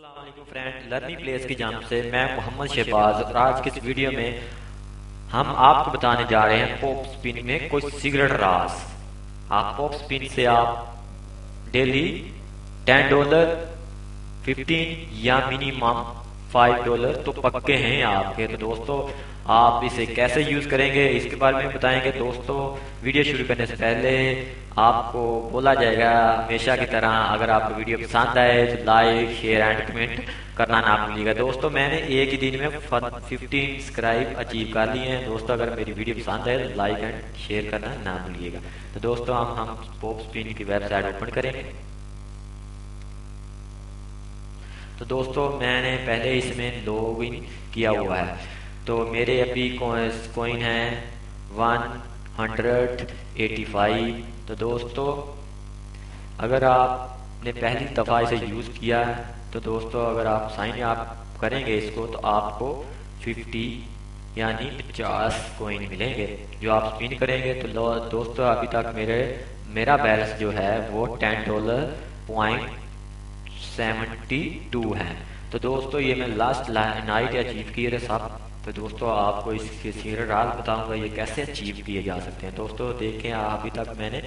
अस्सलाम friend, learning place की जानिब से मैं मोहम्मद शहबाज और आज की इस वीडियो में हम आपको बताने जा रहे हैं पॉप स्पिन में कुछ सीक्रेट राज। आप पॉप स्पिन से आप डेली $10, 15 या मिनिमम $5 तो पक्के हैं आपके। तो दोस्तों आप इसे कैसे यूज करेंगे इसके बारे में बताएंगे। दोस्तों वीडियो शुरू करने से पहले आपको बोला जाएगा हमेशा की तरह, अगर आपको वीडियो पसंद आए तो लाइक शेयर एंड कमेंट करना ना भूलिएगा। दोस्तों मैंने एक ही दिन में 15 सब्सक्राइब अचीव कर लिए हैं। दोस्तों अगर मेरी वीडियो पसंद आए तो लाइक एंड शेयर करना ना भूलिएगा। तो दोस्तों हम पॉप स्पिन की वेबसाइट ओपन करेंगे। तो दोस्तों मैंने पहले इसमें लॉग इन किया हुआ है, तो मेरे अभी कॉइन है 185। तो दोस्तों अगर आपने पहली दफ़ा इसे यूज़ किया है तो दोस्तों अगर आप साइन अप करेंगे इसको तो आपको 50 यानी 50 कॉइन मिलेंगे जो आप स्पिन करेंगे। तो दोस्तों अभी तक मेरा बैलेंस जो है वो $10.72 है। तो दोस्तों ये मैं लास्ट नाइट अचीव किए सब। तो दोस्तों आपको इसके सीक्रेट राज बताऊंगा ये कैसे अचीव किए जा सकते हैं। दोस्तों देखें अभी तक मैंने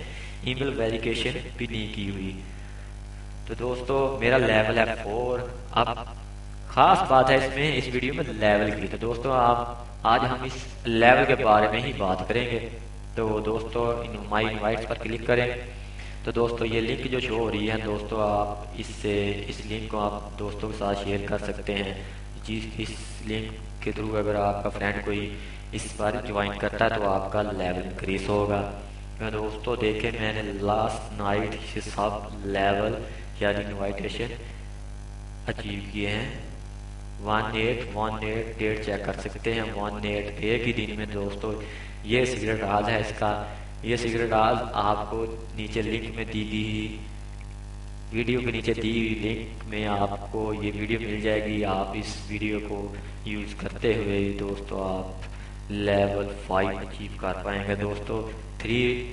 ईमेल वेरिफिकेशन भी नहीं की हुई। तो दोस्तों मेरा लेवल है 4। अब खास बात है इसमें इस वीडियो में लेवल की। तो दोस्तों आज हम इस लेवल के बारे में ही बात करेंगे। तो दोस्तों माई इनवाइट्स पर क्लिक करें। तो दोस्तों ये लिंक जो शो हो रही है दोस्तों आप इस लिंक को आप दोस्तों के साथ शेयर कर सकते हैं। इस लिंक के थ्रू अगर आपका फ्रेंड कोई इस बार ज्वाइन करता है तो आपका लेवल इंक्रीज होगा। तो दोस्तों देखें मैंने लास्ट नाइट से सब लेवल यानी इनवाइटेशन अचीव किए हैं। 1818 डेट चेक कर सकते हैं। 18 एक ही दिन में। दोस्तों ये सीक्रेट राज है इसका। ये सीक्रेट राज आपको नीचे लिंक में दी गई वीडियो के नीचे दी हुई लिंक में आपको ये वीडियो मिल जाएगी। आप इस वीडियो को यूज करते हुए दोस्तों आप लेवल 5 अचीव कर पाएंगे। दोस्तों 3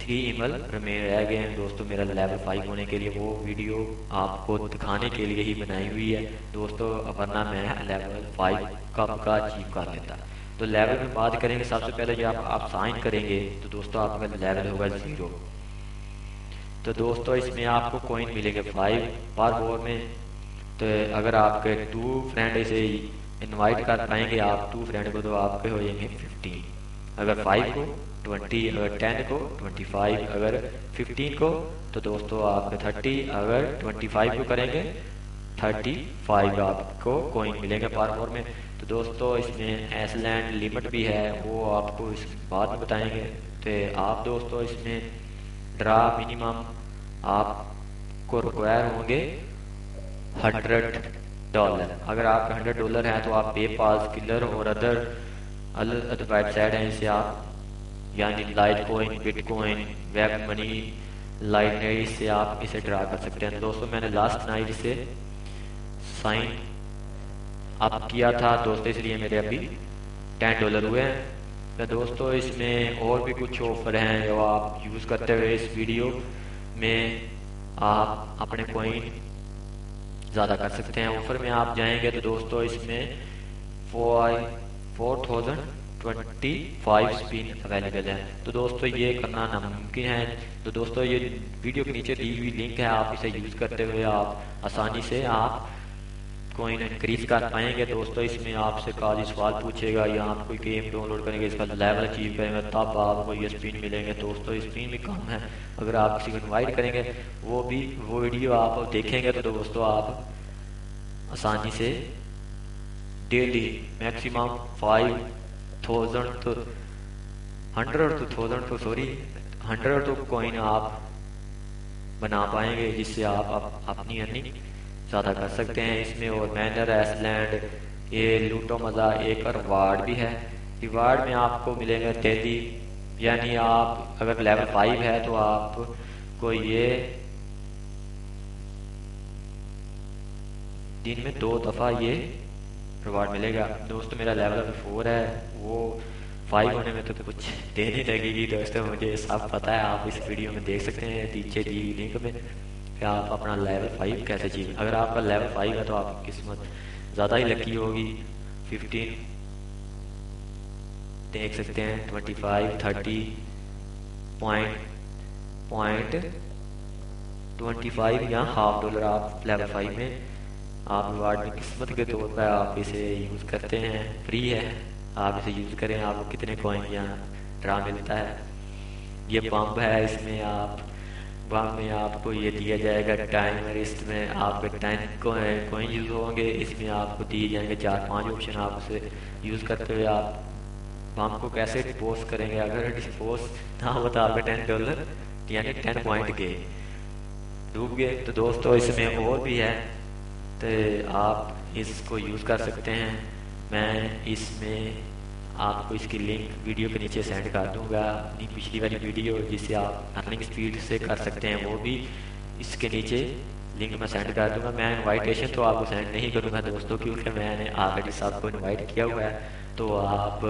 ईमेल रिमेन रह गए हैं दोस्तों मेरा लेवल 5 होने के लिए। वो वीडियो आपको दिखाने के लिए ही बनाई हुई है दोस्तों, वरना मैं लेवल 5 कब का अचीव कर लेता। तो लेवल में बात करेंगे। सबसे पहले जब आप साइन करेंगे तो दोस्तों आपका लेवल होगा 0। तो दोस्तों इसमें आपको कॉइन मिलेंगे 5 पर वॉर में। तो अगर आपके 2 फ्रेंड इसे इनवाइट कर पाएंगे आप 2 फ्रेंड को तो आपके हो जाएंगे 15। अगर 5 को 20, अगर 10 को 25, अगर 15 को तो दोस्तों आपके 30, अगर 25 को करेंगे 35 आपको कॉइन मिलेंगे पर वॉर में। तो दोस्तों इसमें आइसलैंड लिमिट भी है, वो आपको इस बाद में बताएंगे। तो आप दोस्तों इसमें ड्रा मिनिमम आपको रिक्वायर होंगे $100। अगर आपके $100 है तो आप पेपाल किलर और अदर वेबसाइट हैं इसे आप यानी Litecoin, Bitcoin, WebMoney, लाइटनरी से आप इसे ड्रा कर सकते हैं। दोस्तों मैंने लास्ट नाइट से साइन अप किया था दोस्तों, इसलिए मेरे अभी $10 हुए हैं। तो दोस्तों इसमें और भी कुछ ऑफर हैं जो आप यूज़ करते हुए इस वीडियो में आप अपने कॉइन ज़्यादा कर सकते हैं। ऑफर में आप जाएंगे तो दोस्तों इसमें 4025 स्पिन अवेलेबल है। तो दोस्तों ये करना नामुमकिन है। तो दोस्तों ये वीडियो के नीचे दी हुई लिंक है, आप इसे यूज़ करते हुए आप आसानी से आप कॉइन इंक्रीज कर पाएंगे। दोस्तों इसमें आपसे काफी सवाल पूछेगा या आप कोई गेम डाउनलोड करेंगे इसका लेवल अचीव करेंगे तब आपको ये स्पिन मिलेंगे। दोस्तों स्पिन भी कम है। अगर आप किसी को इनवाइट करेंगे वो वीडियो आप देखेंगे तो दोस्तों आप आसानी से डेली मैक्सिमम 5,000 तो 100 तो कॉइन आप बना पाएंगे जिससे आप अपनी अर्निंग ज़्यादा कर सकते हैं। इसमें और मैनर आइसलैंड ये लूटो मज़ा एक रिवार्ड भी है। रिवार्ड में आपको मिलेंगे डेली, यानी आप अगर लेवल 5 है तो आपको ये दिन में 2 दफ़ा ये रिवार्ड मिलेगा। दोस्तों मेरा लेवल 4 है, वो 5 होने में तो कुछ देर ही लगेगी दोस्तों, मुझे सब पता है। आप इस वीडियो में देख सकते हैं नीचे दी लिंक में। कि आप अपना लेवल 5 कैसे अचीव। अगर आपका लेवल 5 है तो आपकी किस्मत ज़्यादा ही लकी होगी। 15 देख सकते हैं, 25, 30 पॉइंट 25 या $1/2 आप लेवल 5 में आप रिवार्ड में किस्मत के तौर पर आप इसे यूज़ करते हैं। फ्री है, आप इसे यूज़ करें। आपको कितने कॉइन यहाँ ड्रा मिलता है। ये पंप है, इसमें आप बम में आपको ये दिया जाएगा टाइम वेस्ट में आपके 10 कॉइन यूज़ होंगे। इसमें आपको दिए जाएंगे 4-5 ऑप्शन। आप उसे यूज़ करते हुए आप बम को कैसे डिस्पोज करेंगे। अगर डिस्पोज ना हो तो आपके $10 यानी 10 पॉइंट गए, डूब गए। तो दोस्तों इसमें और भी है, तो आप इसको यूज़ कर सकते हैं। मैं इसमें आपको इसकी लिंक वीडियो के नीचे सेंड कर दूंगा, अपनी पिछली वाली वीडियो जिसे आप अर्निंग स्पीड से कर सकते हैं, वो भी इसके नीचे लिंक मैं सेंड कर दूंगा। मैं इनवाइटेशन तो आपको सेंड नहीं करूंगा दोस्तों, क्योंकि मैंने ऑलरेडी सबको इनवाइट किया हुआ है। तो आप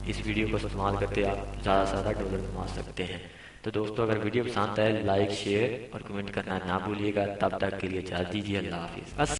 इस वीडियो को इस्तेमाल करके आप ज़्यादा से ज़्यादा डॉलर कमा सकते हैं। तो दोस्तों अगर वीडियो पसंद आए लाइक शेयर और कमेंट करना ना भूलिएगा। तब तक के लिए इजाज़त दीजिए। अल्लाह हाफिज़।